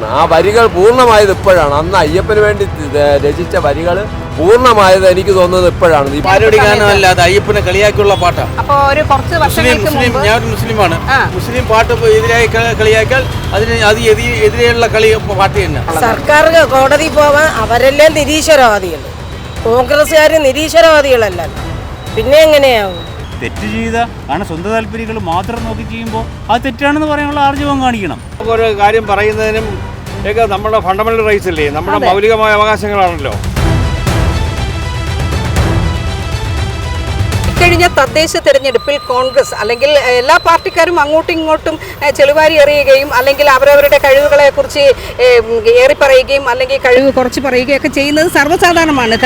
ഇപ്പോഴാണ്. ആ വരികൾ പൂർണ്ണമായത് ഇപ്പോഴാണ്. അന്ന് അയ്യപ്പന് വേണ്ടി രചിച്ച വരികൾ പൂർണ്ണമായത് എനിക്ക് തോന്നുന്നത് ഇപ്പോഴാണ്. ഈ പാരഡി ഗാനമല്ല, അത് അയ്യപ്പനെ കളിയാക്കിയുള്ള പാട്ടാണ്. അപ്പോൾ ഒരു കുറച്ച് വർഷങ്ങൾക്ക് മുമ്പ് ഞാൻ ഒരു മുസ്ലിമാണ്. മുസ്ലിം പാട്ട് എതിരായി കളിയാക്കിയാൽ അതിന് എതിരെയുള്ള പാട്ട് തന്നെ. സർക്കാർ കോടതി പോവാൻ അവരെല്ലാം നിരീശ്വരവാദികൾ, കോൺഗ്രസ്സുകാർ നിരീശ്വരവാദികളല്ല. പിന്നെ എങ്ങനെയാവും? തെറ്റ് ചെയ്ത കാരണം സ്വന്തം താല്പര്യങ്ങൾ മാത്രം നോക്കി ചെയ്യുമ്പോൾ അത് തെറ്റാണെന്ന് പറയാനുള്ള ആർജവം കാണിക്കണം. ഒരു കാര്യം പറയുന്നതിനും ഒക്കെ നമ്മുടെ ഫണ്ടമെന്റൽ റൈറ്റ്സ് അല്ലേ, നമ്മുടെ മൗലികമായ അവകാശങ്ങളാണല്ലോ. ഇക്കഴിഞ്ഞ തദ്ദേശ തെരഞ്ഞെടുപ്പിൽ കോൺഗ്രസ് അല്ലെങ്കിൽ എല്ലാ പാർട്ടിക്കാരും അങ്ങോട്ടും ഇങ്ങോട്ടും ചെളിവാരി എറിയുകയും അല്ലെങ്കിൽ അവരവരുടെ കഴിവുകളെ കുറിച്ച് ഏറി പറയുകയും അല്ലെങ്കിൽ കഴിവ് കുറച്ച് പറയുകയൊക്കെ ചെയ്യുന്നത് സർവ്വസാധാരണമാണ്.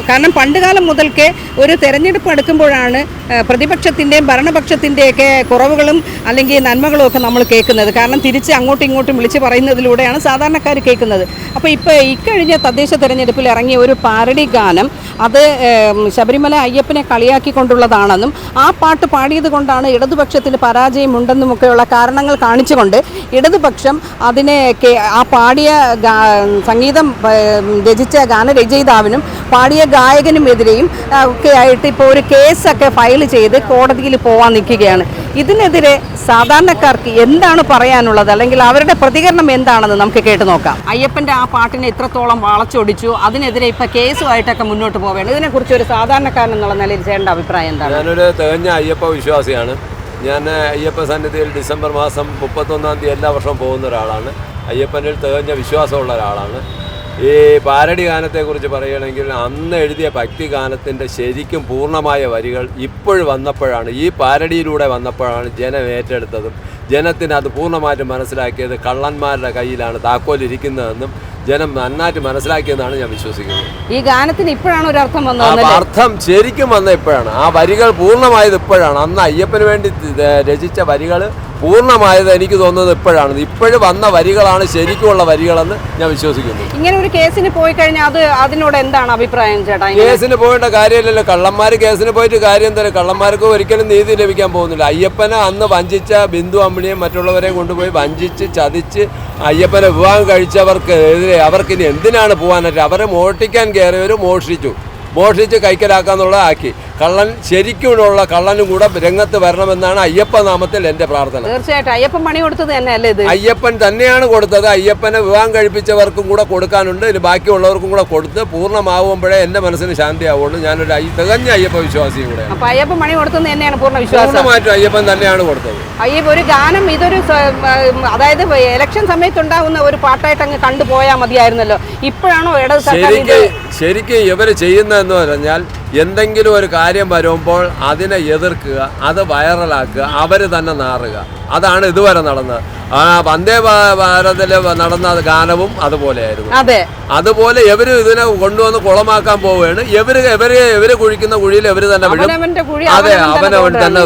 കാരണം പണ്ടുകാലം മുതൽക്കേ ഒരു തെരഞ്ഞെടുപ്പ് എടുക്കുമ്പോഴാണ് പ്രതിപക്ഷത്തിൻ്റെയും ഭരണപക്ഷത്തിൻ്റെയൊക്കെ കുറവുകളും അല്ലെങ്കിൽ നന്മകളും ഒക്കെ നമ്മൾ കേൾക്കുന്നത്. കാരണം തിരിച്ച് അങ്ങോട്ടും ഇങ്ങോട്ടും വിളിച്ച് പറയുന്നതിലൂടെയാണ് സാധാരണക്കാർ കേൾക്കുന്നത്. അപ്പോൾ ഇപ്പോൾ ഇക്കഴിഞ്ഞ തദ്ദേശ തെരഞ്ഞെടുപ്പിൽ ഇറങ്ങിയ ഒരു പാരഡി ഗാനം അത് ശബരിമല അയ്യപ്പനെ കളിയാക്കിക്കൊണ്ടുള്ളതാണെന്നും ആ പാട്ട് പാടിയത് കൊണ്ടാണ് ഇടതുപക്ഷത്തിന് പരാജയമുണ്ടെന്നുമൊക്കെയുള്ള കാരണങ്ങൾ കാണിച്ചുകൊണ്ട് ഇടതുപക്ഷം അതിനെ ആ പാടിയ സംഗീതം രചിച്ച ഗാനരചയിതാവിനും പാടിയ ഗായകനുമെതിരെയും ഒക്കെ ആയിട്ട് ഇപ്പോൾ ഒരു കേസൊക്കെ ഫയൽ ചെയ്ത് കോടതിയിൽ പോകാൻ നിൽക്കുകയാണ്. ഇതിനെതിരെ സാധാരണക്കാർക്ക് എന്താണ് പറയാനുള്ളത്, അല്ലെങ്കിൽ അവരുടെ പ്രതികരണം എന്താണെന്ന് നമുക്ക് കേട്ട് നോക്കാം. അയ്യപ്പൻ്റെ ആ പാട്ടിനെ ഇത്രത്തോളം വളച്ചൊടിച്ചു, അതിനെതിരെ ഇപ്പം കേസുമായിട്ടൊക്കെ മുന്നോട്ട് പോവുകയാണ്. ഇതിനെക്കുറിച്ച് ഒരു സാധാരണക്കാരൻ എന്നുള്ള നിലയിൽ ചേട്ടൻ്റെ അഭിപ്രായം എന്താണ്? ഞാനൊരു തികഞ്ഞ അയ്യപ്പ വിശ്വാസിയാണ്. ഞാൻ അയ്യപ്പ സന്നിധിയിൽ ഡിസംബർ മാസം 31-ാം തീയതി എല്ലാ വർഷവും പോകുന്ന ഒരാളാണ്. അയ്യപ്പനിൽ തികഞ്ഞ വിശ്വാസമുള്ള ഒരാളാണ്. ഈ പാരഡി ഗാനത്തെക്കുറിച്ച് പറയുകയാണെങ്കിൽ അന്ന് എഴുതിയ ഭക്തി ഗാനത്തിൻ്റെ ശരിക്കും പൂർണ്ണമായ വരികൾ ഇപ്പോഴും വന്നപ്പോഴാണ്, ഈ പാരഡിയിലൂടെ വന്നപ്പോഴാണ് ജനം ഏറ്റെടുത്തതും ജനത്തിന് അത് പൂർണ്ണമായിട്ടും മനസ്സിലാക്കിയത് കള്ളന്മാരുടെ കയ്യിലാണ് താക്കോലിരിക്കുന്നതെന്നും ജനം നന്നായിട്ട് മനസ്സിലാക്കിയെന്നാണ് ഞാൻ വിശ്വസിക്കുന്നത്. ഈ ഗാനത്തിന് ഇപ്പോഴാണ് ഒരു അർത്ഥം വന്നത്. അർത്ഥം ശരിക്കും വന്ന ഇപ്പോഴാണ്. ആ വരികൾ പൂർണ്ണമായത് ഇപ്പോഴാണ്. അന്ന് അയ്യപ്പന് വേണ്ടി രചിച്ച വരികൾ പൂർണ്ണമായത് എനിക്ക് തോന്നുന്നത് ഇപ്പോഴാണ്. ഇപ്പോഴും വന്ന വരികളാണ് ശരിക്കുമുള്ള വരികളെന്ന് ഞാൻ വിശ്വസിക്കുന്നു. ഇങ്ങനെ ഒരു കേസിന് പോയി കഴിഞ്ഞാൽ അതിനോട് എന്താണ് അഭിപ്രായം ചേട്ടാ? കേസിന് പോയിട്ട് കാര്യമില്ലല്ലോ. കള്ളന്മാർ കേസിന് പോയിട്ട് കാര്യം തന്നെ. കള്ളന്മാർക്ക് ഒരിക്കലും നീതി ലഭിക്കാൻ പോകുന്നില്ല. അയ്യപ്പനെ അന്ന് വഞ്ചിച്ച ബിന്ദു അമ്മിണിയും മറ്റുള്ളവരെയും കൊണ്ടുപോയി വഞ്ചിച്ച് ചതിച്ച് അയ്യപ്പനെ വിവാഹം കഴിച്ചവർക്കെതിരെ അവർക്കിനി എന്തിനാണ് പോകാനായിട്ട്? അവരെ മോഷ്ടിക്കാൻ കയറിയവർ മോഷ്ടിച്ച് കൈക്കലാക്കാന്നുള്ളതാക്കി. കള്ളൻ ശരിക്കുമുള്ള കള്ളനും കൂടെ രംഗത്ത് വരണമെന്നാണ് അയ്യപ്പ നാമത്തിൽ എൻ്റെ പ്രാർത്ഥന. തീർച്ചയായിട്ടും അയ്യപ്പൻ പണി കൊടുത്തത് തന്നെയല്ലേ ഇത്? അയ്യപ്പൻ തന്നെയാണ് കൊടുത്തത്. അയ്യപ്പനെ വിവാഹം കഴിപ്പിച്ചവർക്കും കൂടെ കൊടുക്കാനുണ്ട്. ഇത് ബാക്കിയുള്ളവർക്കും കൂടെ കൊടുത്ത് പൂർണ്ണമാവുമ്പോഴേ എൻ്റെ മനസ്സിന് ശാന്തിയാവുള്ളൂ. ഞാനൊരു തികഞ്ഞ അയ്യപ്പ വിശ്വാസിയും കൂടെ. അപ്പൊ അയ്യപ്പൻ പണി കൊടുത്തത് തന്നെയാണ് പൂർണ്ണ വിശ്വാസം? പൂർണ്ണമായിട്ടും അയ്യപ്പൻ തന്നെയാണ് കൊടുത്തത്. അയ്യപ്പ ഒരു ഗാനം ഇതൊരു അതായത് ഇലക്ഷൻ സമയത്തുണ്ടാകുന്ന ഒരു പാട്ടായിട്ട് അങ്ങ് കണ്ടുപോയാൽ മതിയായിരുന്നല്ലോ. ഇപ്പോഴാണോ ഇടത് സർക്കാർ ശരിക്കും ഇവർ ചെയ്യുന്നതെന്ന് പറഞ്ഞാൽ എന്തെങ്കിലും ഒരു കാര്യം വരുമ്പോൾ അതിനെ എതിർക്കുക, അത് വൈറലാക്കുക, അവർ തന്നെ നാറുക. അതാണ് ഇതുവരെ നടന്നത്. വന്ദേ ഭാരതിൽ നടന്ന ഗാനവും അതുപോലെയായിരുന്നു. അതുപോലെ ഇവര് ഇതിനെ കൊണ്ടുവന്ന് കുളമാക്കാൻ പോവുകയാണ്. ഇവര് കുഴിക്കുന്ന കുഴിയിൽ ഇവര് തന്നെ വിടും. അതെ, അവനവൻ തന്നെ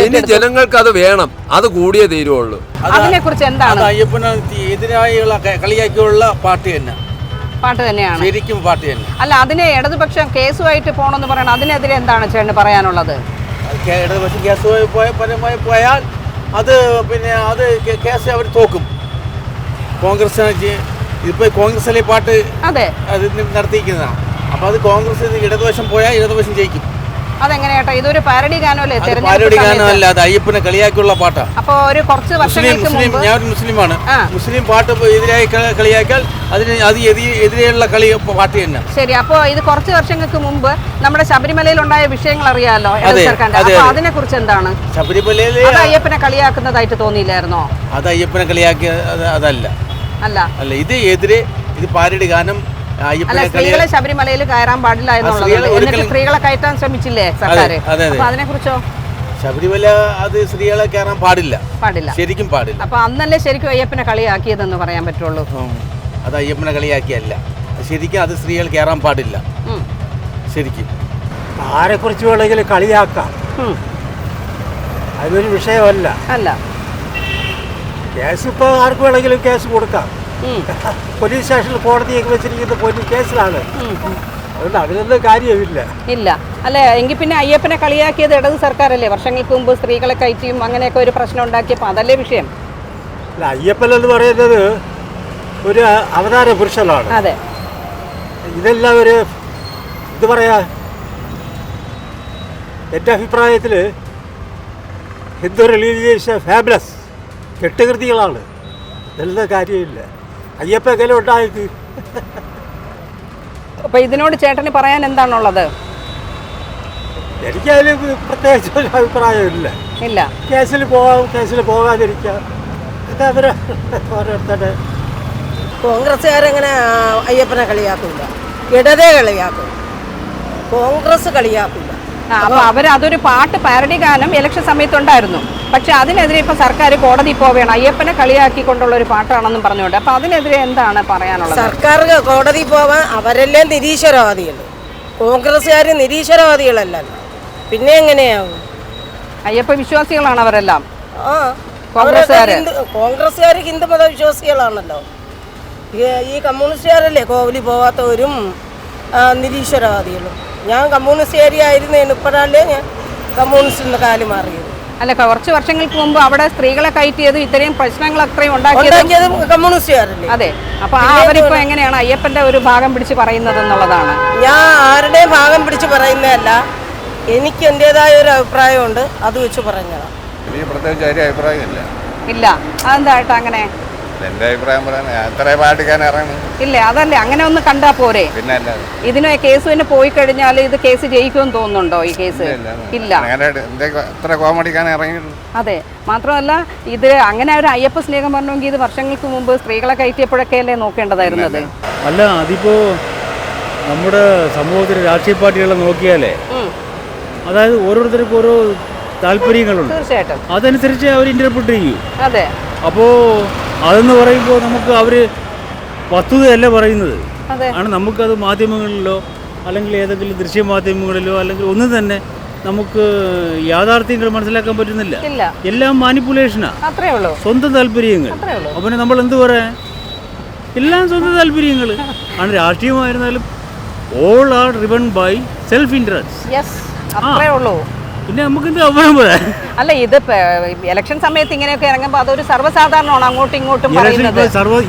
ഇനി ജനങ്ങൾക്ക് അത് വേണം. അത് കൂടിയേ തീരുവുള്ളൂ. അതിനെക്കുറിച്ച് എന്താണ്? അയ്യപ്പന് എതിരായുള്ള കളിയാക്കിയുള്ള പാട്ട് തന്നെ, പാട്ട് തന്നെയാണ് ശരിക്കും പാട്ട് തന്നെ. അല്ല, അതിനെ ഇടതുപക്ഷം കേസുമായിട്ട് പോകണമെന്ന് പറയണം. അതിനെതിരെ എന്താണ് ചേട്ടന് പറയാനുള്ളത്? ഇടതുപക്ഷം കേസുമായി പോയാൽ അത് അത് കേസ് അവർ തോക്കും. കോൺഗ്രസ് ഇപ്പോൾ കോൺഗ്രസിലെ പാട്ട് അത് നടത്തിയിരിക്കുന്നതാണ്. അപ്പോൾ അത് കോൺഗ്രസ് ഇടതുപക്ഷം പോയാൽ ഇടതുപക്ഷം ജയിക്കും. അതെങ്ങനെയാട്ടോ? ഇതൊരു പാരഡി ഗാനമല്ലേ? പാരഡി ഗാനമല്ല, അത് അയ്യപ്പനെ കളിയാക്കിയുള്ള പാട്ടാണ്. അപ്പോൾ ഒരു കുറച്ച് വർഷങ്ങൾക്ക് മുമ്പ് ഞാൻ ഒരു മുസ്ലിമാണ്. മുസ്ലിം പാട്ട് എതിരായി കളിയാക്കിയാൽ അതിന് എതിരെയുള്ള പാട്ട് തന്നെ. ശരി. അപ്പോൾ ഇത് കുറച്ച് വർഷങ്ങൾക്ക് മുമ്പ് നമ്മുടെ ശബരിമലയിൽ ഉണ്ടായ വിഷയങ്ങൾ അറിയാമല്ലോ. അതിനെ കുറിച്ച് എന്താണ്? ശബരിമലയിൽ അയ്യപ്പനെ കളിയാക്കുന്നതായിട്ട് തോന്നിയില്ലായിരുന്നോ? അത് അയ്യപ്പനെ കളിയാക്കിയ അതല്ല. അല്ല, ഇത് പാരഡി ഗാനം. സ്ത്രീകളെ ശബരിമലയിൽ കയറാൻ പാടില്ല എന്നുള്ളത് സ്ത്രീകളെ കയറ്റാൻ ശ്രമിച്ചില്ലേ സർക്കാർ? അതിനെ കുറിച്ചോ? ശബരിമല അത് സ്ത്രീകളെ കയറാൻ പാടില്ല, ശരിക്കും പാടില്ല. അപ്പൊ അന്നല്ലേ ശരിക്കും അയ്യപ്പനെ കളിയാക്കിയതെന്ന് പറയാൻ പറ്റുള്ളൂ. അത് അയ്യപ്പനെ കളിയാക്കിയല്ല, ശരിക്കും അത് സ്ത്രീകൾ കയറാൻ പാടില്ല. ശരിക്കും ആരെ കുറിച്ച് വേണമെങ്കിലും കളിയാക്കാം, അതൊരു വിഷയമല്ല. കേസ് ഇപ്പോൾ ആർക്ക് വേണമെങ്കിലും കേസ് കൊടുക്കാം. പോലീസ് സ്റ്റേഷനിൽ കോടതിയൊക്കെ വെച്ചിരിക്കുന്ന പോലീസ് കേസിലാണ്. അതുകൊണ്ട് അതിനൊന്നും കാര്യമില്ല. ഇല്ല അല്ലേ? എങ്കിൽ പിന്നെ അയ്യപ്പനെ കളിയാക്കിയത് ഇടത് സർക്കാരല്ലേ? വർഷങ്ങൾക്ക് മുമ്പ് സ്ത്രീകളെ കയറ്റിയും അങ്ങനെയൊക്കെ ഒരു പ്രശ്നം ഉണ്ടാക്കിയപ്പോൾ അതല്ലേ വിഷയം? അല്ല, അയ്യപ്പൻ എന്ന് പറയുന്നത് ഒരു അവതാര പുരുഷനാണ്. അതെ. ഇതെല്ലാം ഒരു ഇത് പറയാ, എൻ്റെ അഭിപ്രായത്തിൽ ഹിന്ദു റിലീജിയസ് ഫാബുലസ് കെട്ടുകൃതികളാണ്. ഇതെല്ലാം കാര്യമില്ല. അയ്യപ്പ എങ്ങനെ ഉണ്ടായത്? അപ്പോൾ ഇതിനോട് ചേട്ടന് പറയാൻ എന്താണുള്ളത്? എനിക്കതിൽ പ്രത്യേകിച്ച് ഒരു അഭിപ്രായമില്ല. ഇല്ല. കേസിൽ പോകാം, കേസിൽ പോകാതിരിക്കാം, ഇത് അവർ ഓരോരുത്തരുടെ. കോൺഗ്രസ്സുകാരെങ്ങനെ അയ്യപ്പനെ കളിയാക്കില്ല, ഇടതേ കളിയാക്കും, കോൺഗ്രസ് കളിയാക്കില്ല. അപ്പോൾ അതൊരു പാട്ട് പാരഡി ഗാനം ഇലക്ഷൻ സമയത്തുണ്ടായിരുന്നു. പക്ഷെ അതിനെതിരെ ഇപ്പൊ സർക്കാർ കോടതി പോവുകയാണ്, അയ്യപ്പനെ കളിയാക്കിക്കൊണ്ടുള്ള ഒരു പാട്ടാണെന്നും പറഞ്ഞുകൊണ്ട്. അപ്പൊ അതിനെതിരെ എന്താണ് പറയാനുള്ളത്? സർക്കാർ കോടതി പോവാൻ അവരല്ലേ നിരീശ്വരവാദികൾ, കോൺഗ്രസ്സുകാർ നിരീശ്വരവാദികളല്ലല്ലോ, പിന്നെ എങ്ങനെയാവും? അയ്യപ്പ വിശ്വാസികളാണ് അവരെല്ലാം. ആ, കോൺഗ്രസ്സുകാർ ഹിന്ദു മതവിശ്വാസികളാണല്ലോ. ഈ കമ്മ്യൂണിസ്റ്റുകാരല്ലേ കോവിലി പോവാത്തവരും നിരീശ്വരവാദികളും. ഞാൻ കമ്മ്യൂണിസ്റ്റുകാരിയായിരുന്നു, ഇപ്പോഴല്ലേ ഞാൻ കമ്മ്യൂണിസ്റ്റിന്റെ കാല് മാറിയത്. അല്ല, കുറച്ച് വർഷങ്ങൾക്ക് മുമ്പ് അവിടെ സ്ത്രീകളെ കയറ്റിയത് ഇത്രയും പ്രശ്നങ്ങൾ അത്രയും ഉണ്ടാക്കിയത് കമ്മ്യൂണിസ്റ്റുകാരല്ലേ? അതെ. അപ്പൊ അവരിപ്പോ എങ്ങനെയാണ് അയ്യപ്പന്റെ ഒരു ഭാഗം പിടിച്ച് പറയുന്നത് എന്നുള്ളതാണ്. ഞാൻ ആരുടെയും ഭാഗം പിടിച്ച് പറയുന്നതല്ല, എനിക്ക് എൻ്റെതായ ഒരു അഭിപ്രായമുണ്ട്, അത് വെച്ച് പറഞ്ഞതാണ്. എനിക്ക് പ്രത്യേകിച്ച് ഒരു അഭിപ്രായമില്ല. ഇല്ല, അതെന്തായിട്ട് അങ്ങനെ? എൻ്റെ അഭിപ്രായം പറയാൻ എത്ര പാട്ടിക്കാൻ ഇറങ്ങണം. ഇല്ല, അതല്ലേ, അങ്ങനെ ഒന്ന് കണ്ടാ പോരെ? പിന്നെ അല്ലാതെ ഇതിന് കേസിന് പോയി കഴിഞ്ഞാൽ ഇത് കേസ് ജയിക്കുമെന്ന് തോന്നുന്നുണ്ടോ? ഈ കേസ് ഇല്ല, എത്ര കോമഡിക്കാൻ ഇറങ്ങിയിട്ടുണ്ട്. അതെ. മാത്രമല്ല ഇത് അങ്ങനെ ഒരു അയ്യപ്പ സ്നേഹം പറഞ്ഞെങ്കിൽ ഇത് വർഷങ്ങൾക്ക് മുമ്പ് സ്ത്രീകളെ കയറ്റിയപ്പോഴൊക്കെ അല്ലേ നോക്കേണ്ടതായിരുന്നത്? അല്ല, അതിപ്പോ നമ്മുടെ സമൂഹത്തിലെ രാഷ്ട്രീയ പാർട്ടികളെ നോക്കിയാലേ, അതായത് ഓരോരുത്തർക്കും ഓരോ താല്പര്യങ്ങളുണ്ട്. തീർച്ചയായിട്ടും അതനുസരിച്ച് അവർ ഇന്റർപ്രിറ്റ് ചെയ്യും. അതെ. അപ്പോൾ അതെന്ന് പറയുമ്പോൾ നമുക്ക് അവർ വസ്തുതയല്ല പറയുന്നത് ആണ്. നമുക്കത് മാധ്യമങ്ങളിലോ അല്ലെങ്കിൽ ഏതെങ്കിലും ദൃശ്യമാധ്യമങ്ങളിലോ അല്ലെങ്കിൽ ഒന്നും തന്നെ നമുക്ക് യാഥാർത്ഥ്യങ്ങൾ മനസ്സിലാക്കാൻ പറ്റുന്നില്ല. എല്ലാം മാനിപ്പുലേഷനാണ്, അത്രേ ഉള്ളൂ, സ്വന്തം താല്പര്യങ്ങൾ. അപ്പം നമ്മൾ എന്ത് പറയാൻ, എല്ലാം സ്വന്തം താല്പര്യങ്ങൾ ആണ്. രാഷ്ട്രീയമായിരുന്നാലും all are driven by self interest. അത്രേ ഉള്ളൂ. പിന്നെ നമുക്ക് എന്ത് അഭിപ്രായം പറയാം? അല്ല, ഇത് ഇലക്ഷൻ സമയത്ത് ഇങ്ങനെയൊക്കെ ഇറങ്ങുമ്പോൾ അതൊരു സർവ്വസാധാരണമാണ്, അങ്ങോട്ടും ഇങ്ങോട്ടും പറയുന്നത്.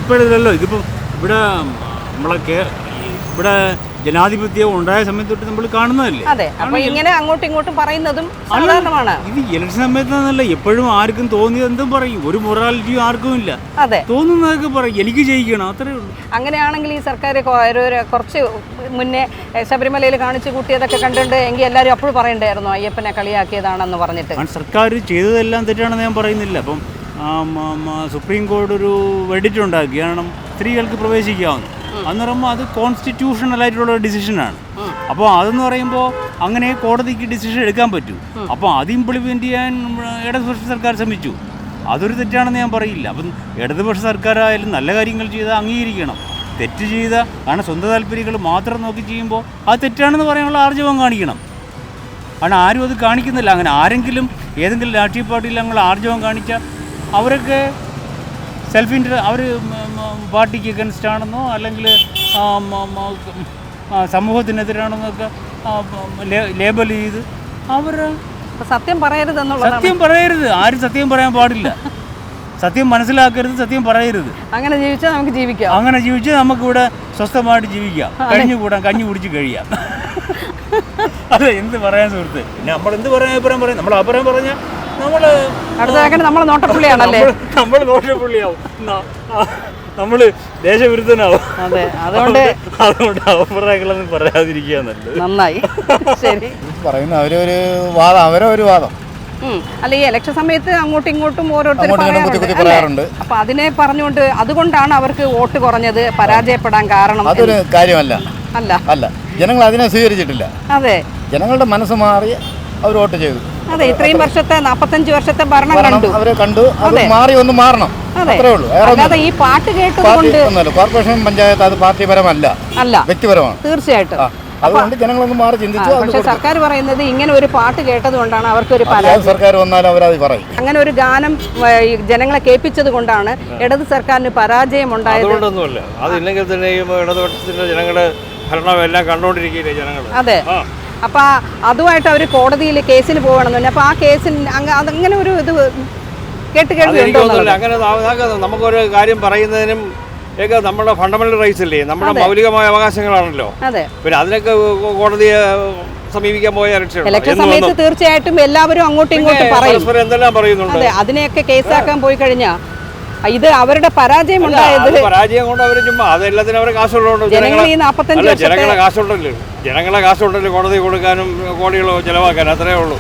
ഇപ്പോഴല്ലോ, ഇതിപ്പം ഇവിടെ നമ്മളെ ഇവിടെ ജനാധിപത്യം ഉണ്ടായ സമയത്ത് തൊട്ട് നമ്മൾ കാണുന്നതല്ലേ. അതെ. അപ്പൊ ഇങ്ങനെ അങ്ങോട്ടും ഇങ്ങോട്ടും പറയുന്നതും സാധാരണമാണ്. ഇത് ഇലക്ഷൻ സമയത്താന്നല്ല, എപ്പോഴും ആർക്കും തോന്നിയത് എന്തും പറയും, ഒരു മൊറാലിറ്റിയും ആർക്കും ഇല്ല. അതെ, തോന്നുന്നതൊക്കെ പറയും, എനിക്ക് ജയിക്കണം, അത്രേ ഉള്ളൂ. അങ്ങനെയാണെങ്കിൽ ഈ സർക്കാർ കുറച്ച് മുന്നേ ശബരിമലയിൽ കാണിച്ചു കൂട്ടിയതൊക്കെ കണ്ടിട്ടുണ്ട് എങ്കിൽ എല്ലാവരും അപ്പോഴും പറയണ്ടായിരുന്നു അയ്യപ്പനെ കളിയാക്കിയതാണെന്ന് പറഞ്ഞിട്ട്. സർക്കാർ ചെയ്തതെല്ലാം തെറ്റാണെന്ന് ഞാൻ പറയുന്നില്ല. അപ്പം സുപ്രീം കോടതി ഒരു വെഡിറ്റ് ഉണ്ടാക്കി, കാരണം സ്ത്രീകൾക്ക് പ്രവേശിക്കാവുന്നു. അന്ന് പറയുമ്പോൾ അത് കോൺസ്റ്റിറ്റ്യൂഷണലായിട്ടുള്ള ഡിസിഷനാണ്. അപ്പോൾ അതെന്ന് പറയുമ്പോൾ അങ്ങനെ കോടതിക്ക് ഡിസിഷൻ എടുക്കാൻ പറ്റും. അപ്പോൾ അത് ഇംപ്ലിമെൻറ്റ് ചെയ്യാൻ ഇടതുപക്ഷ സർക്കാർ ശ്രമിച്ചു. അതൊരു തെറ്റാണെന്ന് ഞാൻ പറയില്ല. അപ്പം ഇടതുപക്ഷ സർക്കാരായാലും നല്ല കാര്യങ്ങൾ ചെയ്താൽ അംഗീകരിക്കണം. തെറ്റ് ചെയ്ത കാരണം സ്വന്തം താല്പര്യങ്ങൾ മാത്രം നോക്കി ചെയ്യുമ്പോൾ അത് തെറ്റാണെന്ന് പറയാനുള്ള ആർജവം കാണിക്കണം. കാരണം ആരും അത് കാണിക്കുന്നില്ല. അങ്ങനെ ആരെങ്കിലും ഏതെങ്കിലും രാഷ്ട്രീയ പാർട്ടിയിൽ ഞങ്ങൾ ആർജവം കാണിച്ചാൽ അവരൊക്കെ സെൽഫ് അവർ പാർട്ടിക്ക് എഗൻസ്റ്റ് ആണെന്നോ അല്ലെങ്കിൽ സമൂഹത്തിനെതിരാണെന്നൊക്കെ ലേബൽ ചെയ്ത് അവർ സത്യം പറയരുത്. സത്യം പറയരുത്, ആരും സത്യം പറയാൻ പാടില്ല. സത്യം മനസ്സിലാക്കരുത്, സത്യം പറയരുത്. അങ്ങനെ ജീവിച്ചാൽ നമുക്ക് ജീവിക്കാം. അങ്ങനെ ജീവിച്ചാൽ നമുക്കിവിടെ സ്വസ്ഥമായിട്ട് ജീവിക്കാം, കഴിഞ്ഞുകൂടാം, കഞ്ഞി കുടിച്ച് കഴിയാം. അതെ, എന്ത് പറയാൻ സുഹൃത്ത്. പിന്നെ നമ്മൾ എന്ത് പറയാൻ അഭിപ്രായം പറയും, നമ്മൾ അഭിപ്രായം പറഞ്ഞാൽ നമ്മൾ നോട്ടപ്പുള്ളിയാണല്ലേ, നമ്മൾ നോട്ടപ്പുള്ളിയാവും, നമ്മൾ ദേശവിരുദ്ധനാവും. അതെ, അതുകൊണ്ട് അഭിപ്രായങ്ങളൊന്നും പറയാതിരിക്കുക നല്ലത്. നന്നായി. ശരി, പറയുന്ന അവരൊരു വാദം, അവരൊരു വാദം. അല്ല, ഈ ഇലക്ഷൻ സമയത്ത് അങ്ങോട്ടും ഇങ്ങോട്ടും ഓരോരുത്തർ പറയാറുണ്ട്. അപ്പൊ അതിനെ പറഞ്ഞുകൊണ്ട് അതുകൊണ്ടാണ് അവർക്ക് വോട്ട് കുറഞ്ഞത്, പരാജയപ്പെടാൻ കാരണം. അതൊരു കാര്യമല്ല. അല്ല അല്ല, ജനങ്ങൾ അതിനെ സ്വീകരിച്ചിട്ടില്ല. അതെ, ജനങ്ങളുടെ മനസ്സ് മാറി അവർ വോട്ട് ചെയ്തു. അതെ, ഇത്രയും വർഷത്തെ 45 വർഷത്തെ ഭരണം കണ്ടു, അവരെ കണ്ടു, അത് മാറി ഒന്ന് മാറണം, അത്രേ ഉള്ളൂ. അല്ലാതെ ഈ പാട്ട് കേട്ടതുകൊണ്ട് കോർപ്പറേഷൻ പഞ്ചായത്ത് അത് പാർട്ടിപരമല്ല, അല്ല, വ്യക്തിപരമാണ്. തീർച്ചയായിട്ടും. അതുകൊണ്ട് ജനങ്ങളൊന്ന് മാറി ചിന്തിച്ചു. പക്ഷെ സർക്കാർ പറയുന്നത് ഇങ്ങനെ ഒരു പാട്ട് കേട്ടത് കൊണ്ടാണ് അവർക്കൊരു പരാജയം. സർക്കാർ വന്നാലും അവരത് പറയും. അങ്ങനെ ഒരു ഗാനം ജനങ്ങളെ കേൾപ്പിച്ചത് കൊണ്ടാണ് ഇടത് സർക്കാരിന് പരാജയം ഉണ്ടായത്. അതുകൊണ്ടൊന്നുമല്ല, അതില്ലെങ്കിൽ തന്നെ ഈ ഇടതുപക്ഷത്തിന്റെ ജനങ്ങളുടെ ഭരണം എല്ലാം കണ്ടുകൊണ്ടിരിക്കുകയില്ലേ ജനങ്ങൾ. അതെ. അപ്പൊ അതുമായിട്ട് അവർ കോടതിയിൽ കേസിന് പോകണമെന്ന് അപ്പൊ ആ കേസിന് അങ്ങനെ ഒരു ഇത് കേട്ടുകേൾവിയുണ്ടോ? അങ്ങനെ നമുക്കൊരു കാര്യം പറയുന്നതിനും ഒക്കെ നമ്മുടെ ഫണ്ടമെന്റൽ റൈറ്റ്സ് അല്ലേ, നമ്മുടെ മൗലികമായ അവകാശങ്ങളാണല്ലോ. പിന്നെ അതിനൊക്കെ കോടതിയെ സമീപിക്കാൻ പോയ ഇലക്ഷൻ സമയത്ത് തീർച്ചയായിട്ടും എല്ലാവരും അങ്ങോട്ടും ഇങ്ങോട്ടും പറയും, എന്തെല്ലാം പറയുന്നുണ്ട്. അതെ, അതിനെയൊക്കെ കേസാക്കാൻ പോയി കഴിഞ്ഞാൽ ഇത് അവരുടെ പരാജയം ഉണ്ടായത് പരാജയം കൊണ്ട് അവർ ചുമ്മാ അതെല്ലാത്തിനും അവരെ കാശുള്ളതുകൊണ്ട് ജനങ്ങളെ കാശുണ്ടല്ലോ കോടതി കൊടുക്കാനും കോടികളോ ചെലവാക്കാനും അത്രേ ഉള്ളൂ.